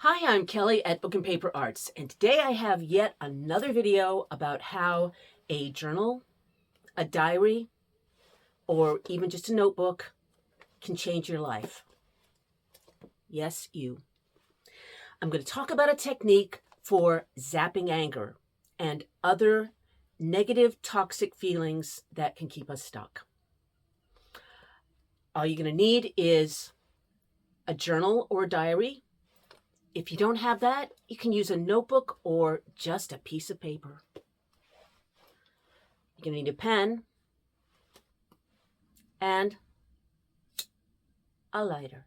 Hi, I'm Kelly at Book and Paper Arts, and today I have yet another video about how a journal, a diary, or even just a notebook can change your life. Yes, you. I'm going to talk about a technique for zapping anger and other negative, toxic feelings that can keep us stuck. All you're going to need is a journal or a diary. If you don't have that, you can use a notebook or just a piece of paper. You're going to need a pen and a lighter.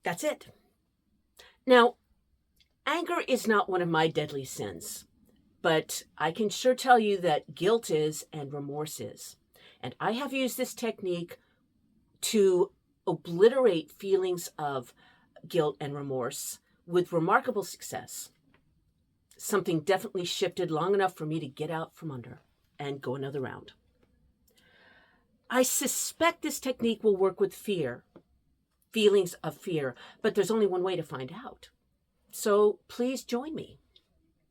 That's it. Now, anger is not one of my deadly sins, but I can sure tell you that guilt is and remorse is. And I have used this technique to obliterate feelings of guilt and remorse with remarkable success. Something definitely shifted long enough for me to get out from under and go another round. I suspect this technique will work with fear, feelings of fear, but there's only one way to find out. So please join me.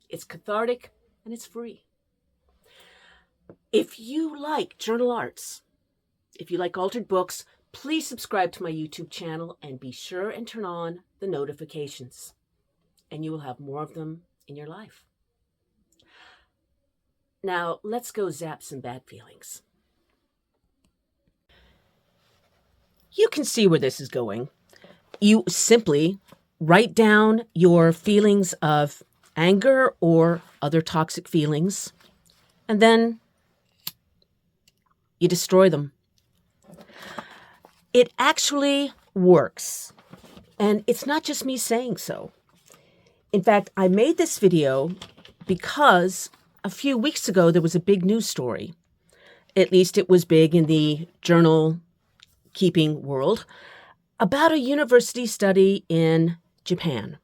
It's cathartic and it's free. If you like journal arts, if you like altered books, please subscribe to my YouTube channel and be sure and turn on the notifications, and you will have more of them in your life. Now, let's go zap some bad feelings. You can see where this is going. You simply write down your feelings of anger or other toxic feelings, and then you destroy them. It actually works, and it's not just me saying so. In fact, I made this video because a few weeks ago there was a big news story. At least it was big in the journal keeping world, about a university study in Japan.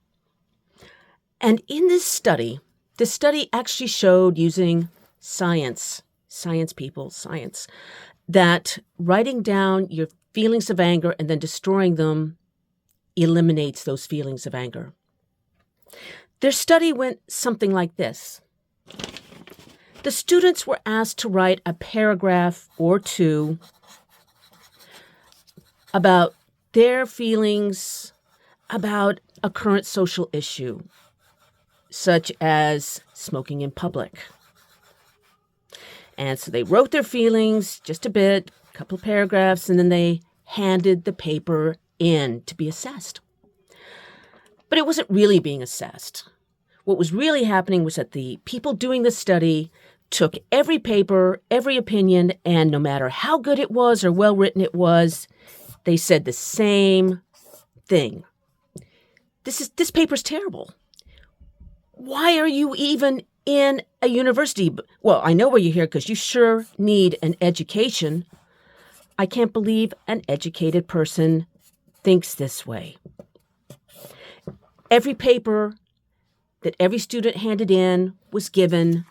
And in this study actually showed, using science, that writing down your feelings of anger and then destroying them eliminates those feelings of anger. Their study went something like this. The students were asked to write a paragraph or two about their feelings about a current social issue, such as smoking in public. And so they wrote their feelings just a bit, a couple of paragraphs, and then they handed the paper in to be assessed. But it wasn't really being assessed. What was really happening was that the people doing the study took every paper, every opinion, and no matter how good it was or well written it was, they said the same thing. This paper's terrible. Why are you even in a university? Well, I know why you're here, because you sure need an education. I can't believe an educated person thinks this way. Every paper that every student handed in was given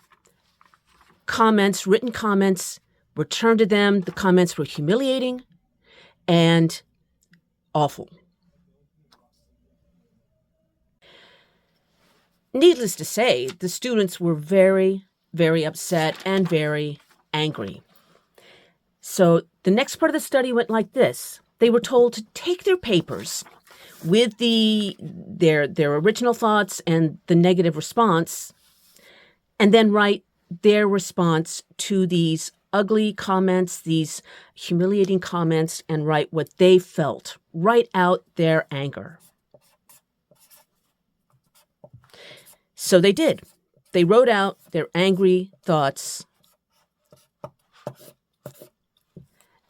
comments, written comments, returned to them. The comments were humiliating and awful. Needless to say, the students were very, very upset and very angry. So the next part of the study went like this. They were told to take their papers with their original thoughts and the negative response, and then write their response to these ugly comments, these humiliating comments, and write what they felt. Write out their anger. So they did. They wrote out their angry thoughts,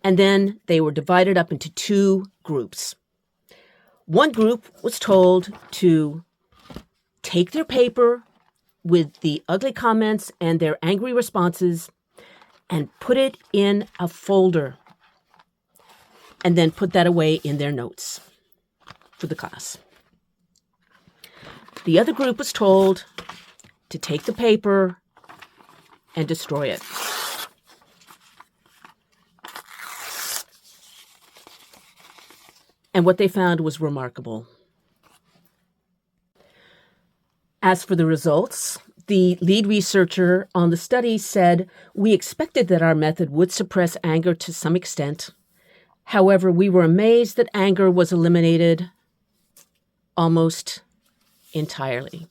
and then they were divided up into two groups. One group was told to take their paper with the ugly comments and their angry responses and put it in a folder, and then put that away in their notes for the class. The other group was told to take the paper and destroy it. And what they found was remarkable. As for the results, the lead researcher on the study said, "We expected that our method would suppress anger to some extent. However, we were amazed that anger was eliminated almost entirely."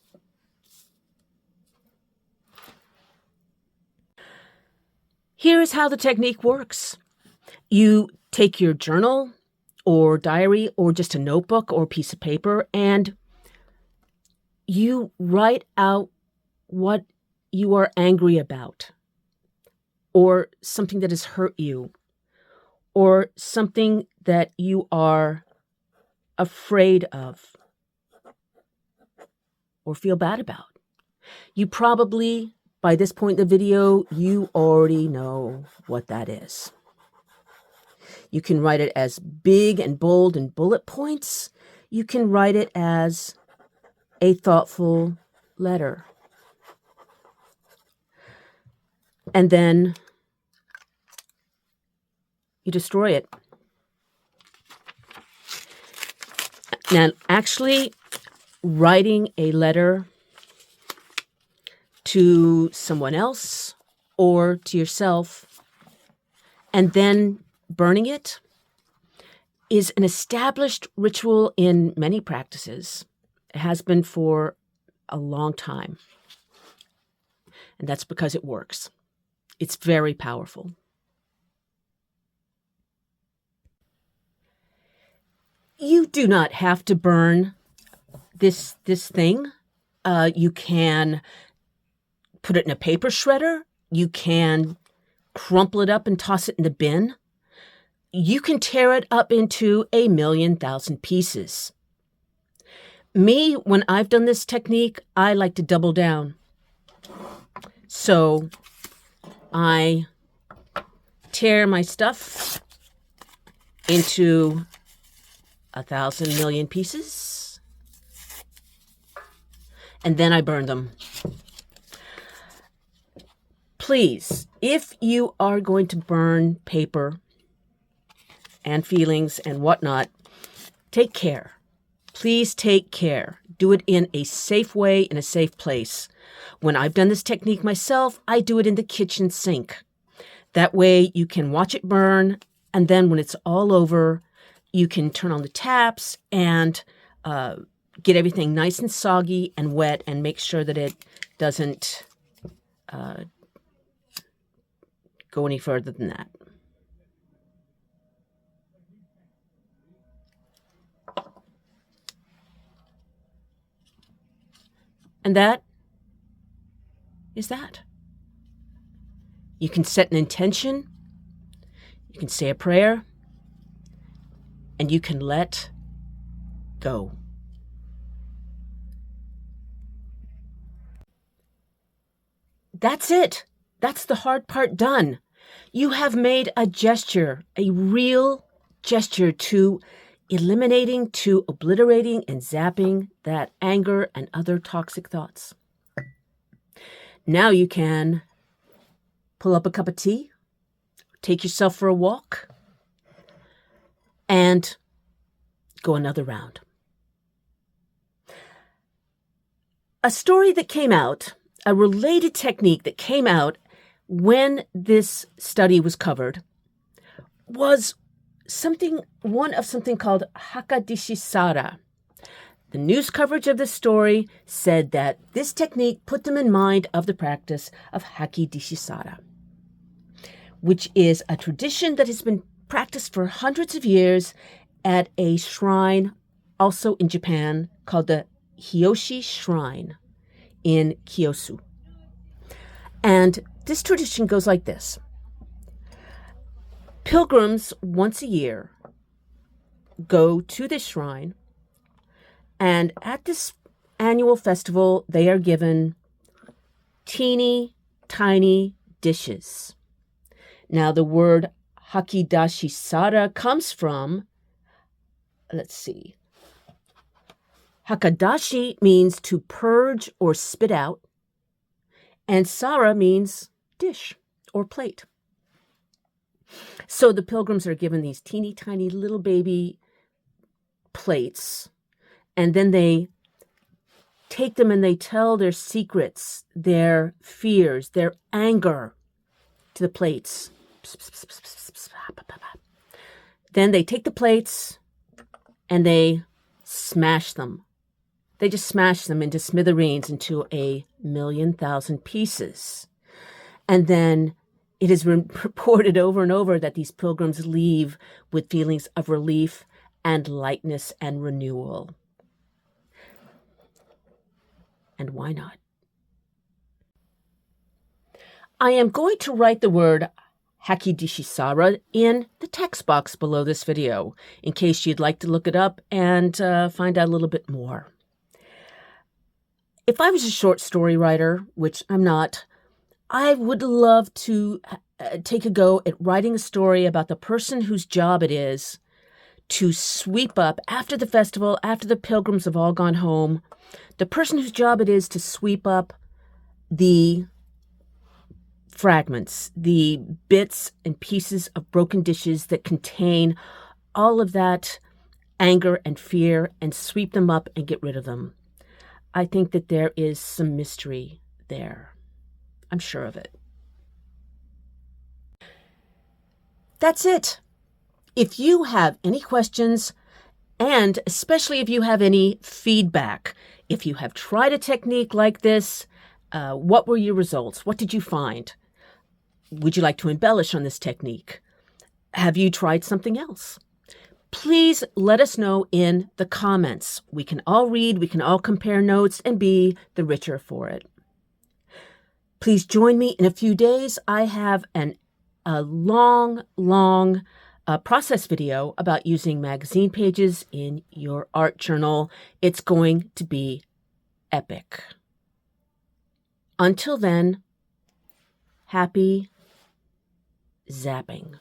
Here is how the technique works. You take your journal or diary or just a notebook or piece of paper, and you write out what you are angry about, or something that has hurt you, or something that you are afraid of or feel bad about. You probably, by this point in the video, you already know what that is. You can write it as big and bold and bullet points. You can write it as a thoughtful letter. And then you destroy it. Now, actually, writing a letter to someone else or to yourself and then burning it is an established ritual in many practices. It has been for a long time. And that's because it works. It's very powerful. You do not have to burn this thing. You can put it in a paper shredder. You can crumple it up and toss it in the bin. You can tear it up into 1,000,000 pieces. Me, when I've done this technique, I like to double down. So I tear my stuff into 1,000,000,000 pieces, and then I burn them. Please, if you are going to burn paper and feelings and whatnot, take care. Please take care. Do it in a safe way, in a safe place. When I've done this technique myself, I do it in the kitchen sink. That way you can watch it burn, and then when it's all over, you can turn on the taps and get everything nice and soggy and wet and make sure that it doesn't go any further than that. And that is that. You can set an intention, you can say a prayer, and you can let go. That's it. That's the hard part done. You have made a gesture, a real gesture to eliminating, to obliterating and zapping that anger and other toxic thoughts. Now you can pull up a cup of tea, take yourself for a walk, and go another round. A story that came out, a related technique that came out when this study was covered, was one of something called hakidashisara. The news coverage of this story said that this technique put them in mind of the practice of hakidashisara, which is a tradition that has been practiced for hundreds of years at a shrine also in Japan called the Hyoshi Shrine in Kyosu. And this tradition goes like this. Pilgrims once a year go to this shrine, and at this annual festival, they are given teeny tiny dishes. Now, the word hakidashisara comes from, hakidashi means to purge or spit out, and sara means dish or plate. So the pilgrims are given these teeny tiny little baby plates, and then they take them and they tell their secrets, their fears, their anger to the plates. Then they take the plates and they smash them. They just smash them into smithereens, into 1,000,000 pieces. And then it is reported over and over that these pilgrims leave with feelings of relief and lightness and renewal. And why not? I am going to write the word hakidashisara in the text box below this video, in case you'd like to look it up and find out a little bit more. If I was a short story writer, which I'm not, I would love to take a go at writing a story about the person whose job it is to sweep up after the festival, after the pilgrims have all gone home, the person whose job it is to sweep up the fragments, the bits and pieces of broken dishes that contain all of that anger and fear, and sweep them up and get rid of them. I think that there is some mystery there. I'm sure of it. That's it. If you have any questions, and especially if you have any feedback, if you have tried a technique like this, what were your results? What did you find? Would you like to embellish on this technique? Have you tried something else? Please let us know in the comments. We can all read, we can all compare notes and be the richer for it. Please join me in a few days. I have a long process video about using magazine pages in your art journal. It's going to be epic. Until then, happy zapping.